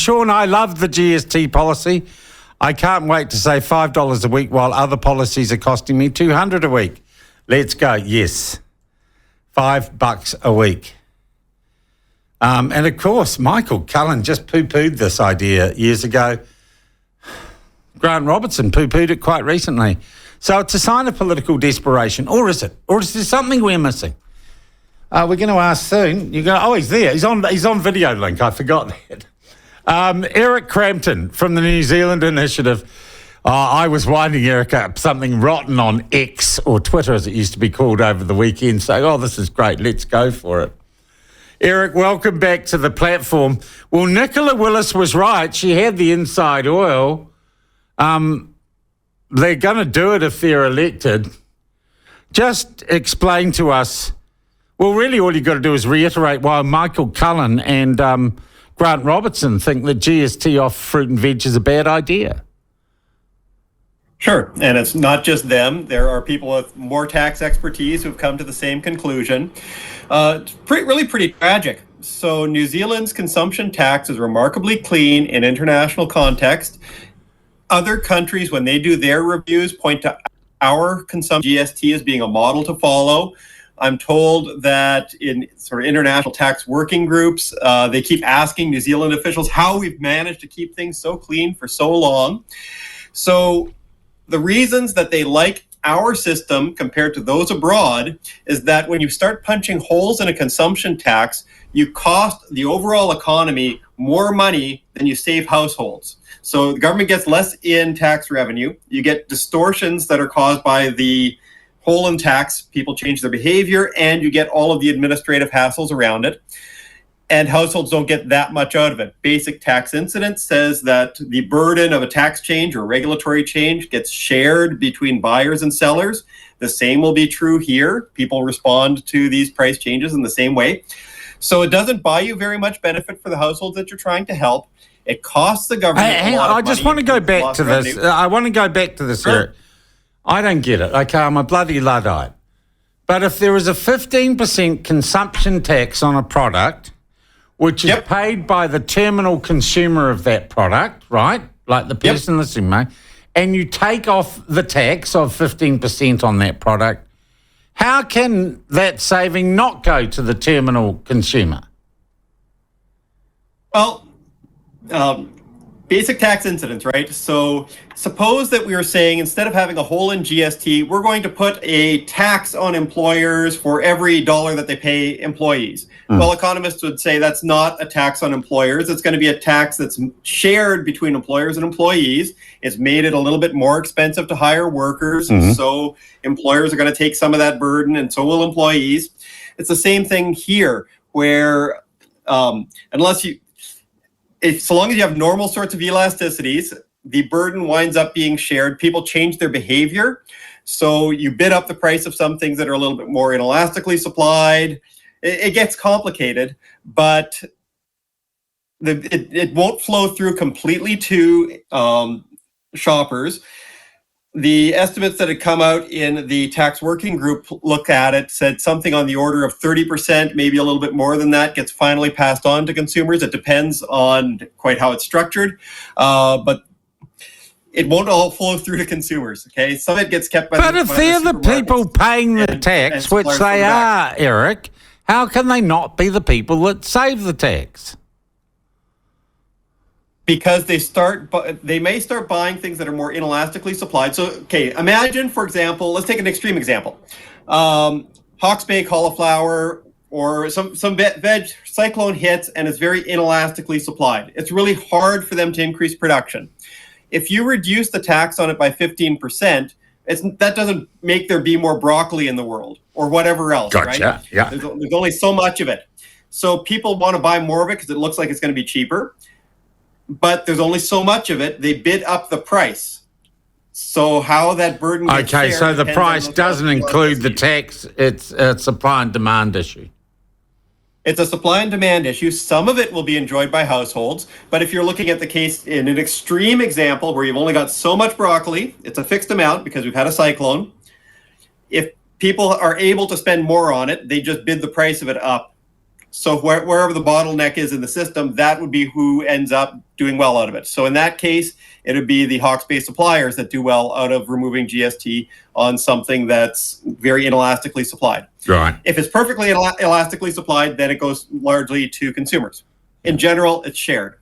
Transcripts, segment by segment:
Sean, I love the GST policy. I can't wait to save $5 a week while other policies are costing me $200 a week. Let's go. Yes. $5 a week. And of course, Michael Cullen just poo-pooed this idea years ago. Grant Robertson poo-pooed it quite recently. So it's a sign of political desperation, or is it? Or is there something we're missing? We're going to ask soon. You go, oh, he's there. He's on video link. I forgot that. Eric Crampton from the New Zealand Initiative. I was winding Eric up something rotten on X, or Twitter as it used to be called, over the weekend, saying, oh, this is great, let's go for it. Eric, welcome back to the platform. Well, Nicola Willis was right. She had the inside oil. They're going to do it if they're elected. Just explain to us, well, really all you've got to do is reiterate why Michael Cullen and Grant Robertson think that GST off fruit and veg is a bad idea. Sure, and it's not just them. There are people with more tax expertise who've come to the same conclusion. It's really pretty tragic. So New Zealand's consumption tax is remarkably clean in international context. Other countries, when they do their reviews, point to our consumption GST as being a model to follow. I'm told that in sort of international tax working groups, they keep asking New Zealand officials how we've managed to keep things so clean for so long. So the reasons that they like our system compared to those abroad is that when you start punching holes in a consumption tax, you cost the overall economy more money than you save households. So the government gets less in tax revenue. You get distortions that are caused by the hole in tax. People change their behavior, and you get all of the administrative hassles around it. And households don't get that much out of it. Basic tax incidence says that the burden of a tax change or regulatory change gets shared between buyers and sellers. The same will be true here. People respond to these price changes in the same way. So it doesn't buy you very much benefit for the households that you're trying to help. It costs the government a lot of money. I just want to go back to this. I want to go back to this, Eric. I don't get it. Okay, I'm a bloody Luddite. But if there is a 15% consumption tax on a product, which is paid by the terminal consumer of that product, right? Like the person listening, mate, and you take off the tax of 15% on that product, how can that saving not go to the terminal consumer? Well, basic tax incidence, right? So suppose that we were saying instead of having a hole in GST, we're going to put a tax on employers for every dollar that they pay employees. Well, economists would say that's not a tax on employers. It's going to be a tax that's shared between employers and employees. It's made it a little bit more expensive to hire workers. So employers are going to take some of that burden, and so will employees. It's the same thing here, where so long as you have normal sorts of elasticities, the burden winds up being shared. People change their behavior. So you bid up the price of some things that are a little bit more inelastically supplied. It gets complicated, but it won't flow through completely to shoppers. The estimates that had come out in the tax working group look at it, said something on the order of 30%, maybe a little bit more than that, gets finally passed on to consumers. It depends on quite how it's structured, but it won't all flow through to consumers, okay? Some of it gets kept by But if they're the people paying the tax, which they are, Eric, how can they not be the people that save the tax? Because they may start buying things that are more inelastically supplied. So, okay, imagine, for example, let's take an extreme example. Hawke's Bay cauliflower or some veg, cyclone hits, and it's very inelastically supplied. It's really hard for them to increase production. If you reduce the tax on it by 15%, that doesn't make there be more broccoli in the world or whatever else, right? Yeah. There's only so much of it. So people want to buy more of it because it looks like it's going to be cheaper. But there's only so much of it. They bid up the price. So how that burden gets shared, so the price doesn't include the tax. It's a supply and demand issue. It's a supply and demand issue. Some of it will be enjoyed by households. But if you're looking at the case in an extreme example where you've only got so much broccoli, it's a fixed amount because we've had a cyclone. If people are able to spend more on it, they just bid the price of it up. So wherever the bottleneck is in the system, that would be who ends up doing well out of it. So in that case, it would be the Hawke's suppliers that do well out of removing GST on something that's very inelastically supplied. Right. If it's perfectly elastically supplied, then it goes largely to consumers. In general, it's shared.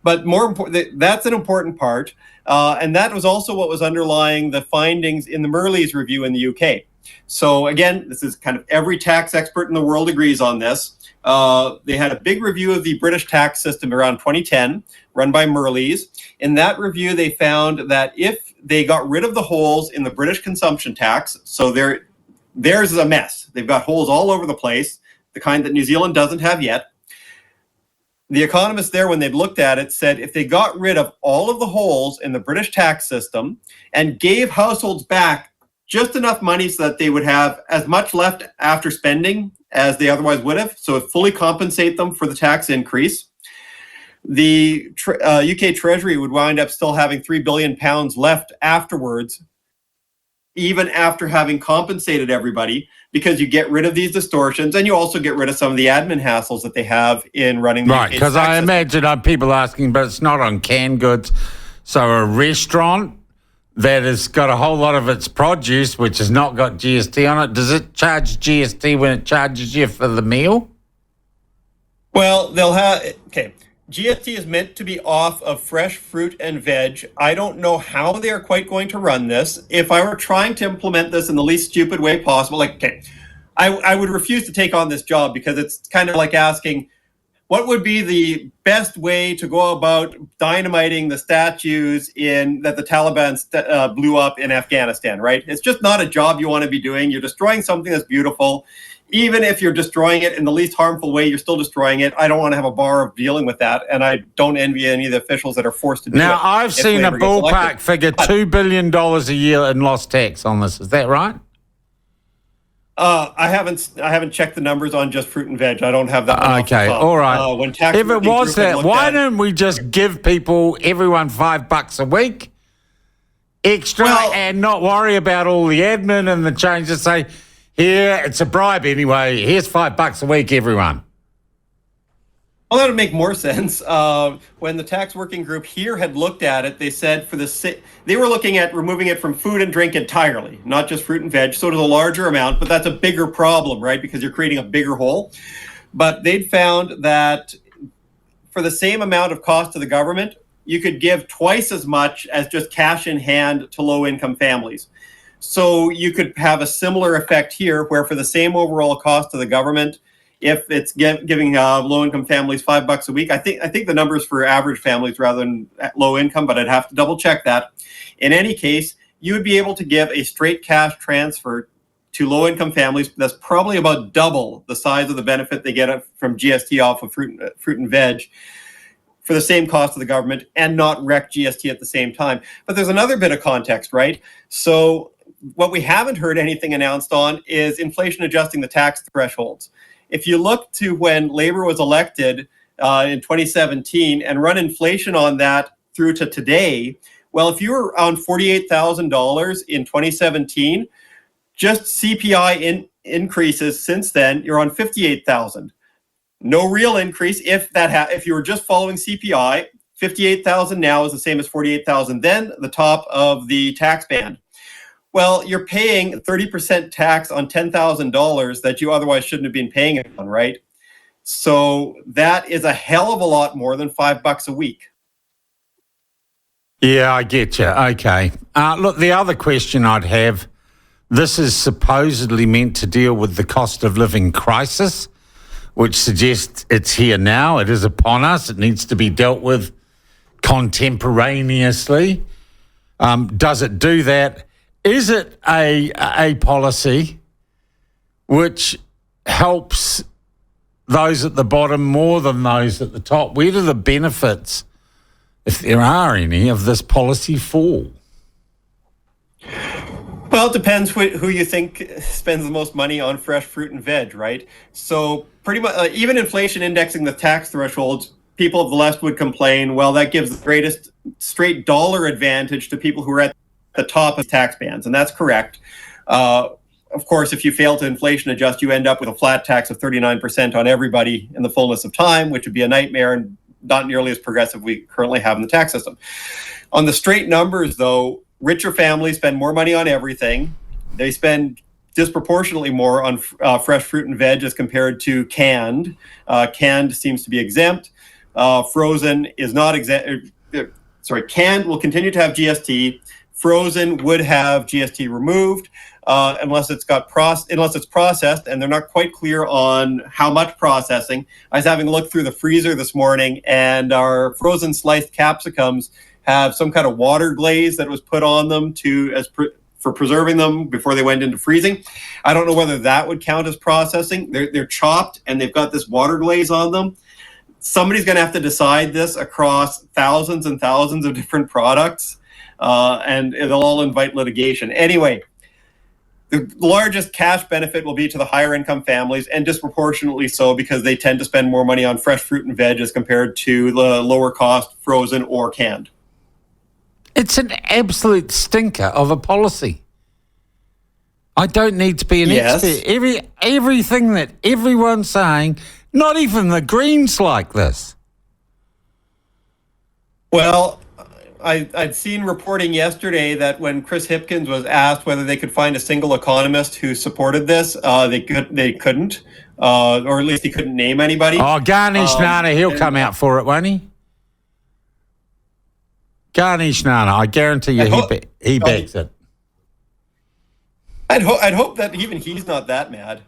But more important, that's an important part. And that was also what was underlying the findings in the Murley's review in the UK. So again, this is kind of every tax expert in the world agrees on this. They had a big review of the British tax system around 2010, run by Murley's. In that review, they found that if they got rid of the holes in the British consumption tax, so theirs is a mess. They've got holes all over the place, the kind that New Zealand doesn't have yet. The economists there, when they'd looked at it, said if they got rid of all of the holes in the British tax system and gave households back just enough money so that they would have as much left after spending as they otherwise would have, so it fully compensate them for the tax increase, the UK Treasury would wind up still having £3 billion left afterwards, even after having compensated everybody, because you get rid of these distortions and you also get rid of some of the admin hassles that they have in running the Right, because I imagine people asking, but it's not on canned goods. So a restaurant that has got a whole lot of its produce, which has not got GST on it, does it charge GST when it charges you for the meal? Well, they'll have, okay. GST is meant to be off of fresh fruit and veg. I don't know how they're quite going to run this. If I were trying to implement this in the least stupid way possible, like, okay, I would refuse to take on this job because it's kind of like asking, what would be the best way to go about dynamiting the statues that the Taliban blew up in Afghanistan, right? It's just not a job you want to be doing. You're destroying something that's beautiful. Even if you're destroying it in the least harmful way, you're still destroying it. I don't want to have a bar of dealing with that, and I don't envy any of the officials that are forced to do it. Now, I've seen a ballpark figure, $2 billion a year in lost tax on this. Is that right? I haven't checked the numbers on just fruit and veg. I don't have that. Okay, all right. When tax if it was that, why don't we just give everyone $5 a week extra and not worry about all the admin and the changes? Say, here, it's a bribe anyway. Here's $5 a week, everyone. Well, that would make more sense. When the tax working group here had looked at it, they said they were looking at removing it from food and drink entirely, not just fruit and veg. So it is a larger amount, but that's a bigger problem, right? Because you're creating a bigger hole. But they'd found that for the same amount of cost to the government, you could give twice as much as just cash in hand to low-income families. So you could have a similar effect here, where for the same overall cost to the government, if it's giving low-income families $5 a week, I think the numbers for average families rather than low income, but I'd have to double check that. In any case, you would be able to give a straight cash transfer to low-income families that's probably about double the size of the benefit they get from GST off of fruit and veg for the same cost to the government, and not wreck GST at the same time. But there's another bit of context, right? So what we haven't heard anything announced on is inflation adjusting the tax thresholds. If you look to when Labour was elected in 2017 and run inflation on that through to today, well, if you were on $48,000 in 2017, just CPI increases since then, you're on $58,000. No real increase if you were just following CPI. $58,000 now is the same as $48,000 then, the top of the tax band. Well, you're paying 30% tax on $10,000 that you otherwise shouldn't have been paying on, right? So that is a hell of a lot more than $5 a week. Yeah, I get you. Okay. Look, the other question I'd have, this is supposedly meant to deal with the cost of living crisis, which suggests it's here now. It is upon us. It needs to be dealt with contemporaneously. Does it do that? Is it a policy which helps those at the bottom more than those at the top? Where do the benefits, if there are any, of this policy fall? Well, it depends who you think spends the most money on fresh fruit and veg, right? So pretty much, even inflation indexing the tax thresholds, people of the left would complain, well, that gives the greatest straight dollar advantage to people who are at the top of tax bands, and that's correct. of course, if you fail to inflation adjust, you end up with a flat tax of 39% on everybody in the fullness of time, which would be a nightmare and not nearly as progressive we currently have in the tax system. On the straight numbers, though, richer families spend more money on everything. They spend disproportionately more on fresh fruit and veg as compared to canned. Canned seems to be exempt. Frozen is not exempt. Canned will continue to have GST. Frozen would have GST removed unless it's processed, and they're not quite clear on how much processing. I was having a look through the freezer this morning, and our frozen sliced capsicums have some kind of water glaze that was put on them for preserving them before they went into freezing. I don't know whether that would count as processing. They're chopped and they've got this water glaze on them. Somebody's going to have to decide this across thousands and thousands of different products, and it'll all invite litigation. Anyway, the largest cash benefit will be to the higher income families, and disproportionately so because they tend to spend more money on fresh fruit and veg as compared to the lower cost frozen or canned. It's an absolute stinker of a policy. I don't need to be an expert. Everything that everyone's saying, not even the Greens like this. Well, I'd seen reporting yesterday that when Chris Hipkins was asked whether they could find a single economist who supported this, they couldn't, or at least he couldn't name anybody. Oh, Ganesh Nana, he'll come out for it, won't he? Ganesh Nana, I guarantee you he backs it. I'd hope that even he's not that mad.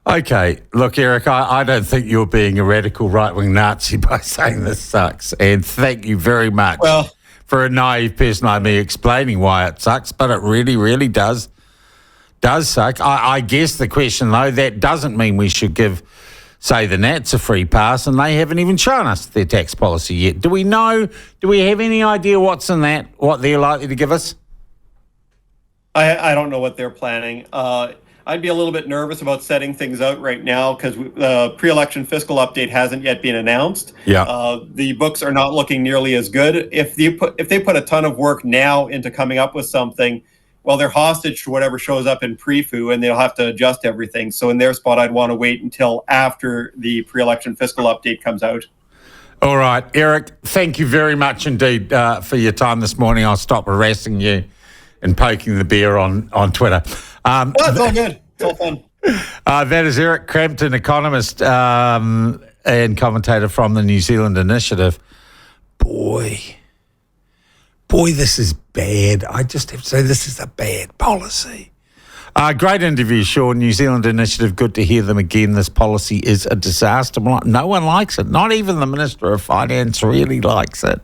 Okay, look, Eric, I don't think you're being a radical right-wing Nazi by saying this sucks. And thank you very much for a naive person like me explaining why it sucks, but it really, really does suck. I guess the question, though, that doesn't mean we should give, say, the Nats a free pass, and they haven't even shown us their tax policy yet. Do we have any idea what's in that, what they're likely to give us? I don't know what they're planning. I'd be a little bit nervous about setting things out right now because the pre-election fiscal update hasn't yet been announced. Yeah. The books are not looking nearly as good. If they put a ton of work now into coming up with something, well, they're hostage to whatever shows up in pre-fu, and they'll have to adjust everything. So in their spot, I'd want to wait until after the pre-election fiscal update comes out. All right, Eric, thank you very much indeed for your time this morning. I'll stop harassing you and poking the bear on Twitter. It's all good. It's all fun. That is Eric Crampton, economist and commentator from the New Zealand Initiative. Boy, this is bad. I just have to say this is a bad policy. Great interview, Sean. New Zealand Initiative, good to hear them again. This policy is a disaster. No one likes it. Not even the Minister of Finance really likes it.